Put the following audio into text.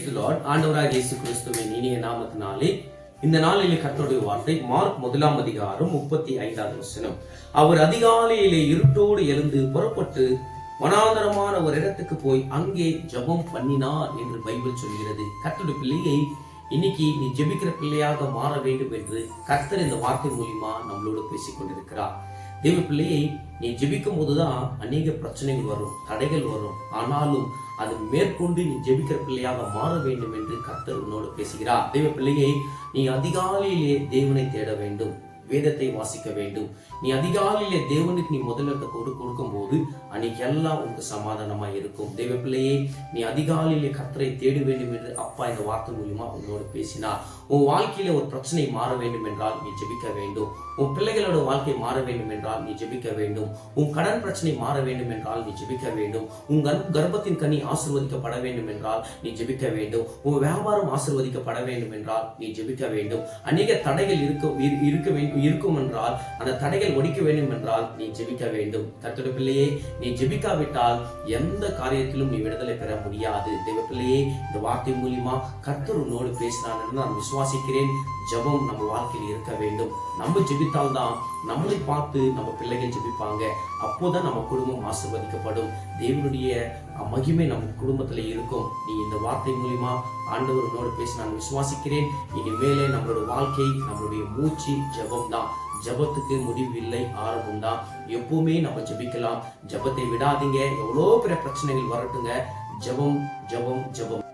தி Lord. ஆண்டவராகிய இயேசு கிறிஸ்துவின் இனிய நாமத்தினாலே இந்த நாளிலே கர்த்தருடைய வார்த்தை மார்க் 1:35. அவர் அதிகாலையிலே இருட்டோடு எழுந்து புறப்பட்டு வனாந்தரமான ஒரு இடத்துக்கு போய் அங்கே ஜெபம் பண்ணினார் என்று பைபிள் சொல்கிறது. கர்த்தருடைய பிள்ளையை இன்னைக்கு நீ ஜெபிக்கிற பிள்ளையாக மாற வேண்டும் என்று கர்த்தர் இந்த வார்த்தை மூலியமா நம்மளோடு பேசிக் கொண்டிருக்கிறார். தேவ பிள்ளையை நீ ஜெபிக்கும் போதுதான் அநேக பிரச்சனைகள் வரும், தடைகள் வரும். ஆனாலும் அது மேற்கொண்டு நீ ஜெபிக்கிற பிள்ளையாக மாற வேண்டும் என்று கர்த்தர் உன்னோடு பேசுகிறார். தேவ பிள்ளையை நீ அதிகாலையிலே தேவனை தேட வேண்டும், வேதத்தை வாசிக்க வேண்டும். நீ அதிகாலையிலே தேவனுக்கு நீ முதலிடத்தை கொடுக்கும் போது அன்னைக்கு எல்லாம் உனக்கு சமாதானமா இருக்கும். தேவ பிள்ளையே நீ அதிகாலையிலே கர்த்தரை தேட வேண்டும் என்று அப்பா இந்த வார்த்தை மூலியமா உன்னோடு பேசினார். உன் வாழ்க்கையில ஒரு பிரச்சனை மாற வேண்டும் என்றால் நீ ஜெபிக்க வேண்டும். உன் பிள்ளைகளோட வாழ்க்கை மாற வேண்டும் என்றால் நீ ஜெபிக்க வேண்டும். உன் கடன் பிரச்சனை மாற வேண்டும் என்றால் நீ ஜெபிக்க வேண்டும். உன் கர்ப்பத்தின் கனி ஆசீர்வதிக்கப்பட வேண்டும் என்றால் நீ ஜெபிக்க வேண்டும். உன் வியாபாரம் ஆசீர்வதிக்கப்பட வேண்டும் என்றால் நீ ஜெபிக்க வேண்டும். அநேக தடைகள் இருக்கும் என்றால் அந்த தடைகள் ஒழிக்க வேண்டும் என்றால் நீ ஜெபிக்க வேண்டும். கர்த்தருடைய பிள்ளையே நீ ஜெபிக்காவிட்டால் எந்த காரியத்திலும் நீ விடுதலை பெற முடியாது. தேவ பிள்ளையே இந்த வார்த்தை மூலியமா கர்த்தர் உன்னோடு பேசினார் என்று நான் விசுவாசிக்கிறேன். ஜெபம் நம்ம வாழ்க்கையில் இருக்க வேண்டும். நம்ம ஜெபித்தால்தான் நம்மளை பார்த்து நம்ம பிள்ளைகள் ஜெபிப்பாங்க. அப்போதான் நம்ம குடும்பம் ஆசீர்வதிக்கப்படும். தேவனுடைய மகிமை நம்ம குடும்பத்துல இருக்கும். நீ இந்த வார்த்தை மூலியமா ஆண்டவர் உன்னோடு பேசி நான் விசுவாசிக்கிறேன். இனிமேலே நம்மளோட வாழ்க்கை, நம்மளுடைய மூச்சு ஜெபம் தான். ஜெபத்துக்கு முடிவு இல்லை, ஆரம்பம் தான். எப்பவுமே நம்ம ஜெபிக்கலாம். ஜெபத்தை விடாதீங்க. எவ்வளோ பெரிய பிரச்சனைகள் வரட்டுங்க, ஜெபம் ஜெபம் ஜெபம்.